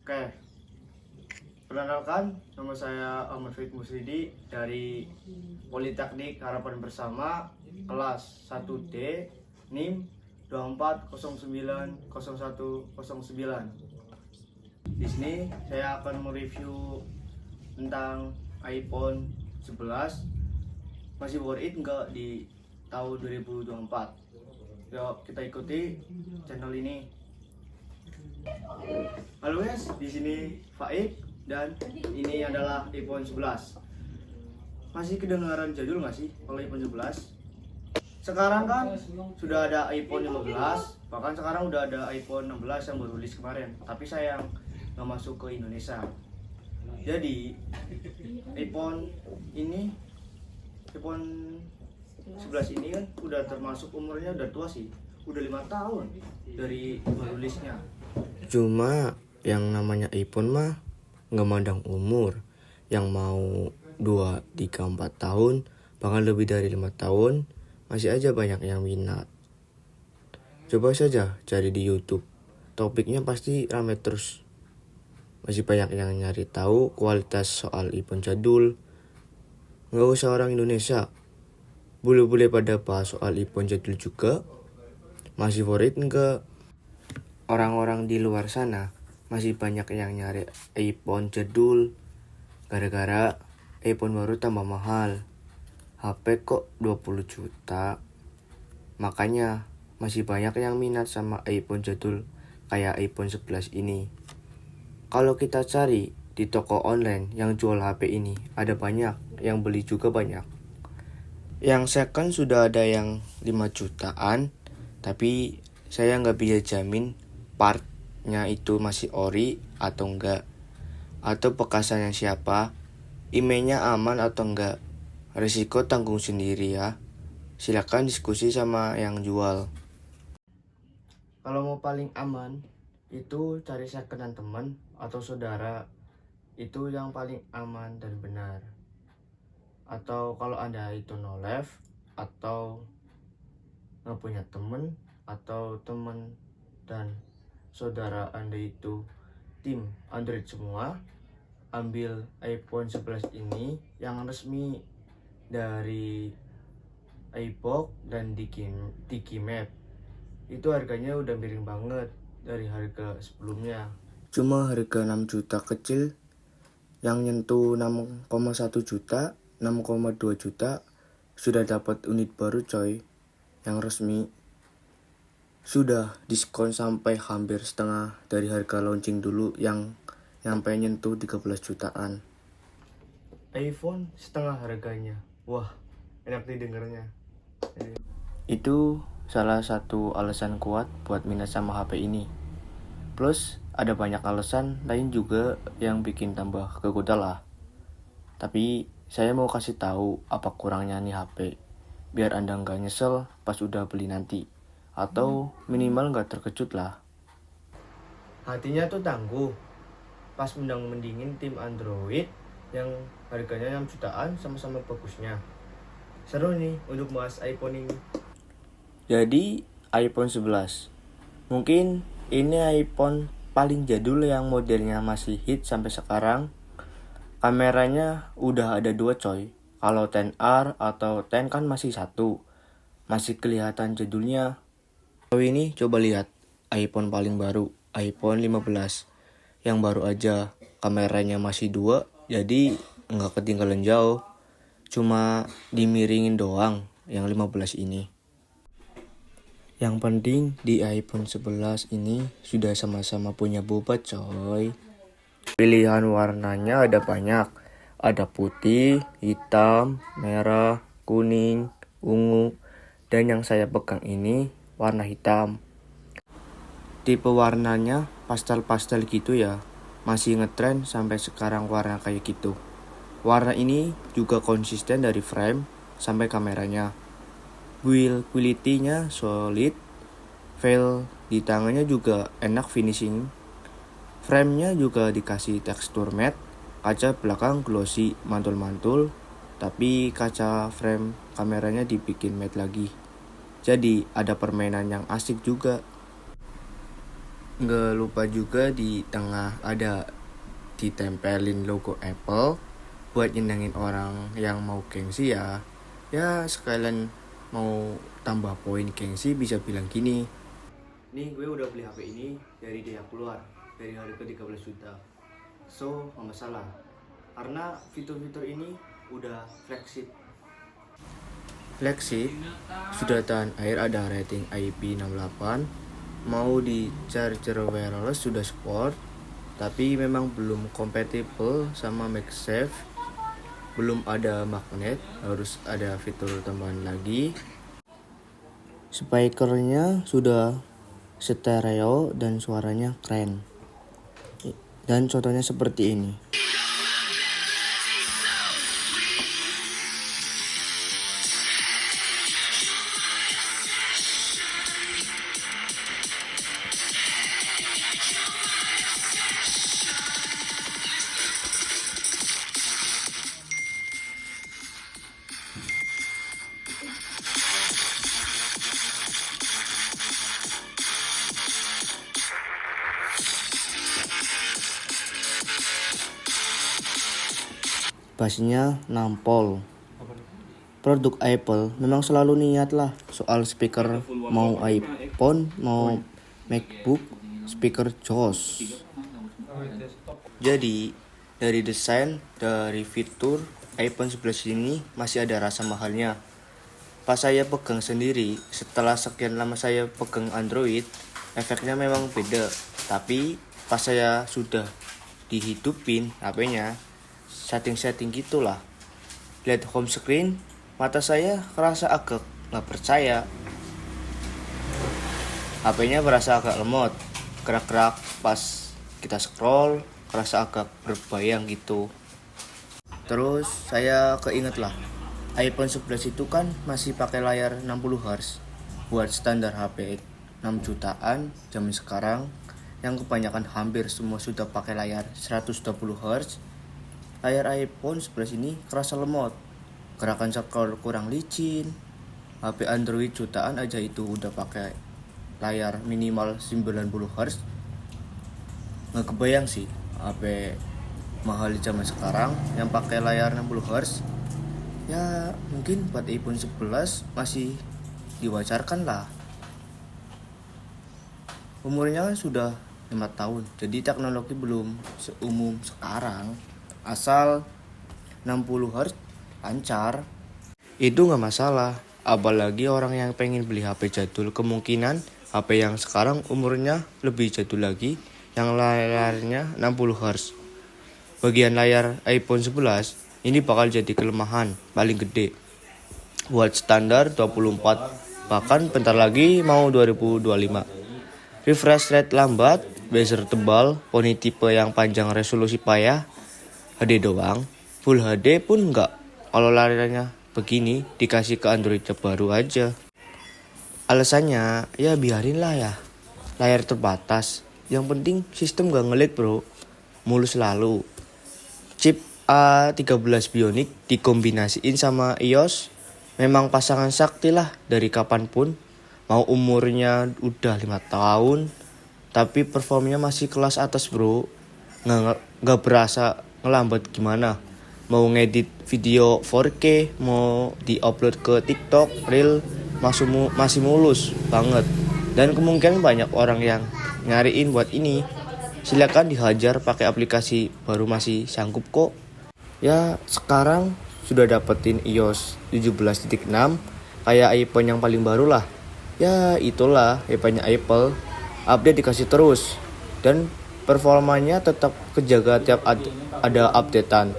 Oke, perkenalkan, nama saya Ahmad Farid Musridi dari Politeknik Harapan Bersama kelas 1D NIM 24090109. Di sini saya akan mereview tentang iPhone 11 masih worth it enggak di tahun 2024. Yuk kita ikuti channel ini. Halo guys, di sini Faik dan ini adalah iPhone 11. Masih kedengaran jadul nggak sih kalau iPhone 11? Sekarang kan sudah ada iPhone 15, bahkan sekarang udah ada iPhone 16 yang baru rilis kemarin. Tapi sayang nggak masuk ke Indonesia. Jadi iPhone 11 ini kan udah termasuk umurnya udah tua sih, udah 5 tahun dari baru rilisnya. Cuma yang namanya iPhone mah nggak mandang umur. Yang mau 2, 3, 4 tahun, bahkan lebih dari 5 tahun, masih aja banyak yang minat. Coba saja cari di YouTube, topiknya pasti ramai terus. Masih banyak yang nyari tahu kualitas soal iPhone jadul. Nggak usah orang Indonesia, bule-bule pada bahas soal iPhone jadul juga. Masih favorit nggak? Orang-orang di luar sana masih banyak yang nyari iPhone jadul gara-gara iPhone baru tambah mahal. HP kok 20 juta. Makanya masih banyak yang minat sama iPhone jadul kayak iPhone 11 ini. Kalau kita cari di toko online yang jual HP ini, ada banyak, yang beli juga banyak. Yang second sudah ada yang 5 jutaan, tapi saya nggak bisa jamin partnya itu masih ori atau enggak, atau bekasannya siapa, emailnya aman atau enggak. Risiko tanggung sendiri ya. Silakan diskusi sama yang jual. Kalau mau paling aman itu cari secondan teman atau saudara, itu yang paling aman dan benar. Atau kalau Anda itu no left atau nggak punya teman, atau teman dan saudara Anda itu tim Android semua, ambil iPhone 11 ini yang resmi dari iBox dan Dikimap. Itu harganya udah miring banget dari harga sebelumnya. Cuma harga 6 juta kecil yang nyentuh 6,1 juta, 6,2 juta sudah dapat unit baru coy. Yang resmi sudah diskon sampai hampir setengah dari harga launching dulu yang nyampe nyentuh 13 jutaan. iPhone setengah harganya. Wah, enak didengarnya. Itu salah satu alasan kuat buat minat sama HP ini. Plus ada banyak alasan lain juga yang bikin tambah kegoda lah. Tapi saya mau kasih tahu apa kurangnya nih HP, biar Anda nggak nyesel pas udah beli nanti, atau minimal nggak terkejut lah. Hatinya tuh tangguh pas mendingin tim Android yang harganya 6 jutaan sama-sama bagusnya. Seru nih untuk bahas iPhone ini. Jadi iPhone 11 mungkin ini iPhone paling jadul yang modelnya masih hit sampai sekarang. Kameranya udah ada 2 coy. Kalau 10R atau 10 kan masih 1, masih kelihatan jadulnya. Kalau ini coba lihat iPhone paling baru, iPhone 15 yang baru aja, kameranya masih 2, jadi nggak ketinggalan jauh. Cuma dimiringin doang yang 15 ini. Yang penting di iPhone 11 ini sudah sama-sama punya bobot coy. Pilihan warnanya ada banyak. Ada putih, hitam, merah, kuning, ungu. Dan yang saya pegang ini warna hitam. Tipe warnanya pastel-pastel gitu ya. Masih ngetren sampai sekarang warna kayak gitu. Warna ini juga konsisten dari frame sampai kameranya. Build quality-nya solid. Feel di tangannya juga enak finishing. Frame-nya juga dikasih tekstur matte. Kaca belakang glossy mantul-mantul. Tapi kaca frame kameranya dibikin matte lagi. Jadi ada permainan yang asik juga. Nggak lupa juga di tengah ada ditempelin logo Apple buat nyenengin orang yang mau gengsi ya. Ya sekalian mau tambah poin gengsi bisa bilang gini. Nih gue udah beli HP ini dari dia keluar dari harga 13 juta. So nggak masalah. Karena fitur-fitur ini udah flagship. Flagship sudah tahan air, ada rating IP68. Mau di charger wireless sudah support, tapi memang belum kompatibel sama MagSafe. Belum ada magnet, harus ada fitur tambahan lagi. Speakernya sudah stereo dan suaranya keren. Dan contohnya seperti ini. Bassnya nampol. Produk Apple memang selalu niat lah soal speaker, mau iPhone, mau MacBook, speaker jos. Jadi dari desain, dari fitur, iPhone 11 ini masih ada rasa mahalnya. Pas saya pegang sendiri, setelah sekian lama saya pegang Android, efeknya memang beda. Tapi pas saya sudah dihidupin HP-nya, setting-setting gitulah. Lihat home screen, mata saya kerasa agak nggak percaya. HP-nya berasa agak lemot, gerak-gerak pas kita scroll, kerasa agak berbayang gitu. Terus saya keinget lah, iPhone 11 itu kan masih pakai layar 60Hz. Buat standar HP 6 jutaan zaman sekarang, yang kebanyakan hampir semua sudah pakai layar 120Hz. Layar iPhone 11 ini kerasa lemot, gerakan scroll kurang licin. HP Android jutaan aja itu udah pakai layar minimal 90Hz. Nggak kebayang sih HP mahal di zaman sekarang yang pakai layar 60Hz. Ya mungkin buat iPhone 11 masih diwajarkan lah. Umurnya kan sudah 5 tahun, jadi teknologi belum seumum sekarang. Asal 60Hz lancar, itu nggak masalah. Apalagi orang yang pengen beli HP jadul, kemungkinan HP yang sekarang umurnya lebih jadul lagi, yang layarnya 60Hz. Bagian layar iPhone 11 ini bakal jadi kelemahan paling gede. Buat standar 24, bahkan bentar lagi mau 2025. Refresh rate lambat, bezel tebal, poni tipe yang panjang, resolusi payah, HD doang. Full HD pun enggak. Kalau layarnya begini dikasih ke Android terbaru aja. Alasannya ya biarin lah ya. Layar terbatas. Yang penting sistem gak ngelag bro. Mulus selalu. Chip A13 Bionic dikombinasiin sama iOS. Memang pasangan sakti lah dari kapanpun. Mau umurnya udah 5 tahun. Tapi performnya masih kelas atas bro. Gak berasa ngelambat gimana. Mau ngedit video 4K, mau diupload ke TikTok, Reel, masih mulus banget. Dan kemungkinan banyak orang yang nyariin buat ini. Silakan dihajar pakai aplikasi baru masih sanggup kok. Ya sekarang sudah dapetin iOS 17.6 kayak iPhone yang paling baru lah. Ya itulah iPhone-nya Apple, update dikasih terus. Dan performanya tetap kejaga tiap ada updatean.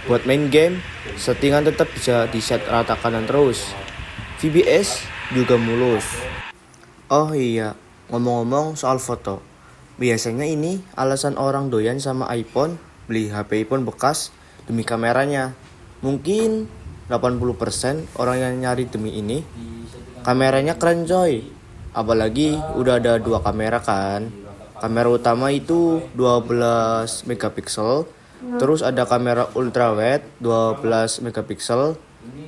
Buat main game, settingan tetap bisa di-set rata kanan terus. VBS juga mulus. Oh iya, ngomong-ngomong soal foto. Biasanya ini alasan orang doyan sama iPhone, beli HP iPhone bekas demi kameranya. Mungkin 80% orang yang nyari demi ini. Kameranya keren coy. Apalagi udah ada 2 kamera kan. Kamera utama itu 12 megapiksel, terus ada kamera ultrawide 12 megapiksel.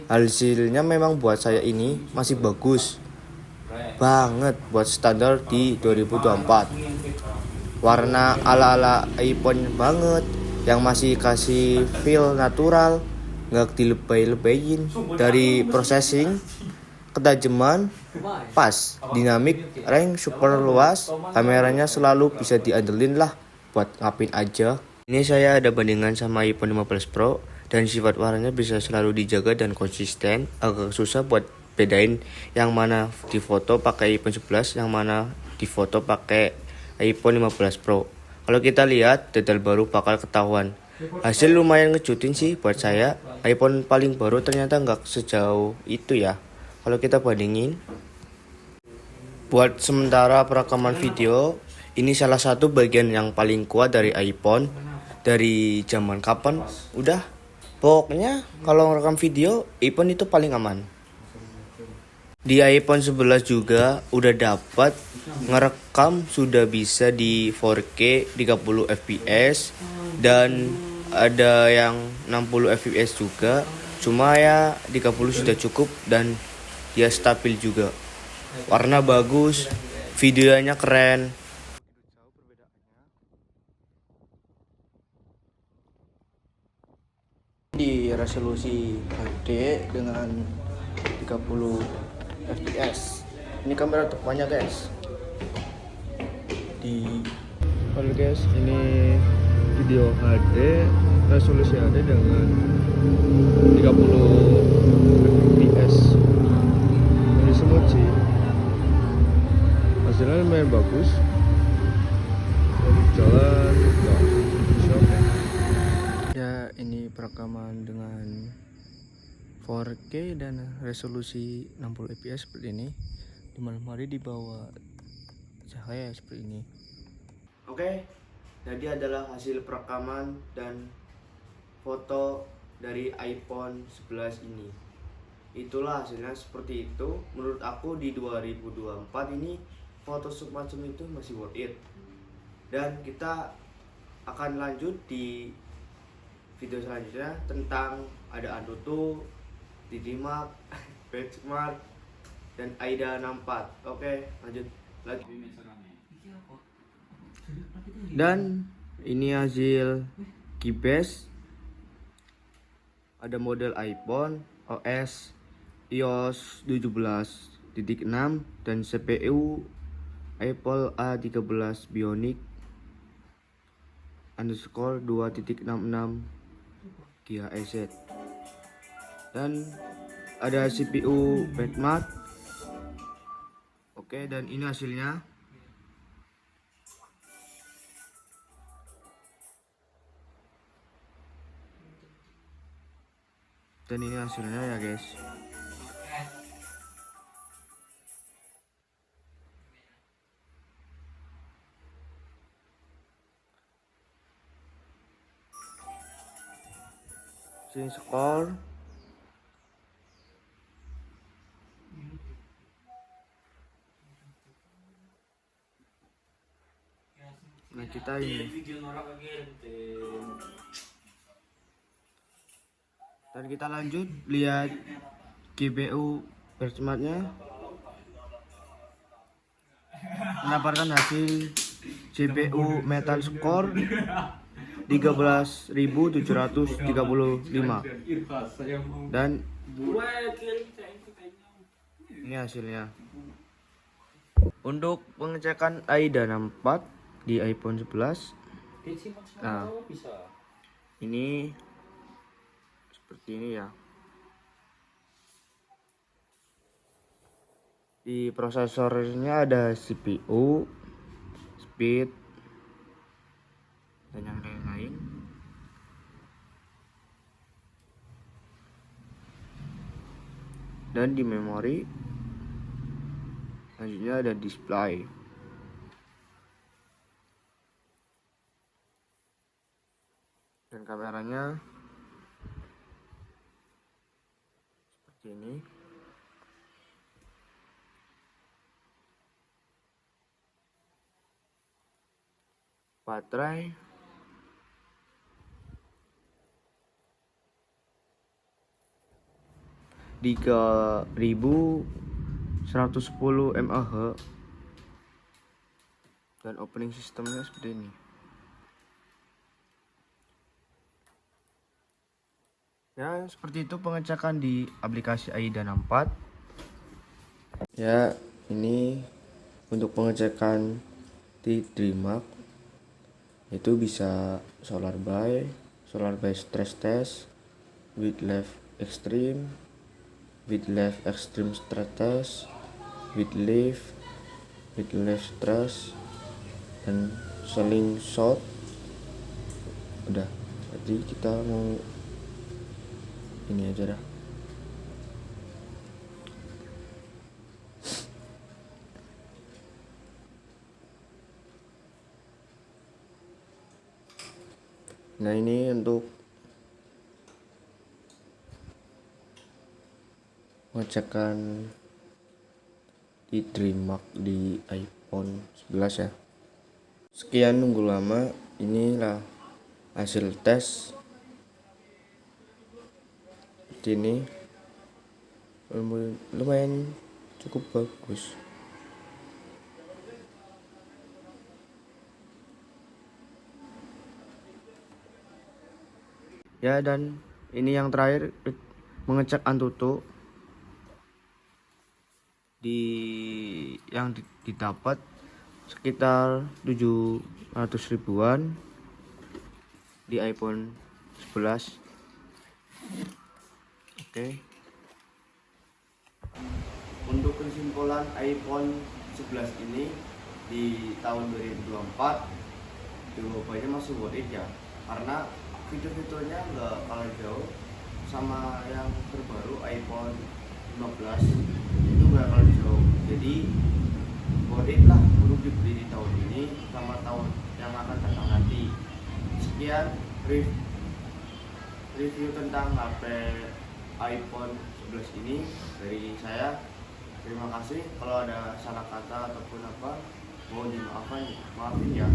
Hasilnya memang buat saya ini masih bagus banget buat standar di 2024. warna ala-ala iPhone banget, yang masih kasih feel natural, nggak dilebay-lebayin. Dari processing, ketajaman pas, dinamik, range super luas, kameranya selalu bisa diandelin lah buat ngapain aja. Ini saya ada bandingan sama iPhone 15 Pro, dan sifat warnanya bisa selalu dijaga dan konsisten. Agak susah buat bedain yang mana di foto pakai iPhone 11, yang mana di foto pakai iPhone 15 Pro. Kalau kita lihat detail baru bakal ketahuan. Hasil lumayan ngejutin sih buat saya. iPhone paling baru ternyata nggak sejauh itu ya kalau kita bandingin. Buat sementara perekaman video, ini salah satu bagian yang paling kuat dari iPhone. Dari zaman kapan udah, pokoknya kalau rekam video iPhone itu paling aman. Di iPhone 11 juga udah dapat ngerekam, sudah bisa di 4K 30 fps dan ada yang 60 fps juga. Cuma ya 30 sudah cukup dan dia stabil juga. Warna bagus, videonya keren. Di resolusi HD dengan 30 fps. Ini kamera terbanyak guys. Halo guys, ini video HD, resolusi HD dengan 30 fps. Ini semut sih. Hasilnya lumayan bagus. Jalan enggak. Ya, ini perekaman dengan 4K dan resolusi 60 fps seperti ini. Di malam hari di bawah cahaya seperti ini. Oke, jadi adalah hasil perekaman dan foto dari iPhone 11 ini. Itulah hasilnya seperti itu. Menurut aku di 2024 ini foto semacam itu masih worth it. Dan kita akan lanjut di video selanjutnya tentang ada Antutu, Didimak, Benchmark, dan Aida 64. Oke, lanjut lagi. Dan ini hasil keybase. Ada model iPhone OS iOS 17.6 dan CPU Apple A13 Bionic _ 2.66 Kia EZ. Dan ada CPU benchmark. Oke, dan ini hasilnya. Dan ini hasilnya ya guys. Sini skor. Nah, kita ini. Dan kita lanjut lihat GPU benchmarknya. Mendapatkan hasil GPU Metal Score 13.735. Dan ini hasilnya. Untuk pengecekan AIDA 64 di iPhone 11. Nah, ini seperti ini ya. Di prosesornya ada CPU, speed, dan yang lain-lain. Dan di memori selanjutnya ada display. Dan kameranya seperti ini. Baterai 3110 mAh. dan opening sistemnya seperti ini. Ya, seperti itu pengecekan di aplikasi AIDA 64. Ya, ini untuk pengecekan di DreamHack itu bisa SolarBuy stress test, with left extreme stress test, with left stress, dan slingshot. Udah, jadi kita mau ini aja dah. Nah, ini untuk pengecekan di DreamHack di iPhone 11 ya. Sekian nunggu lama, inilah hasil tes seperti ini. Lumayan cukup bagus. Ya, dan ini yang terakhir, mengecek Antutu yang didapat sekitar 700 ribuan di iPhone 11. Oke. Untuk kesimpulan iPhone 11 ini di tahun 2024 jawabannya masih worth it ya, karena fitur-fiturnya nggak kalah jauh sama yang terbaru iPhone 15 itu nggak kalah jauh. Jadi worth it lah untuk dibeli di tahun ini sama tahun yang akan datang nanti. Sekian review tentang HP iPhone 11 ini dari saya. Terima kasih. Kalau ada salah kata ataupun apa, mohon dimaafkan, maafin ya.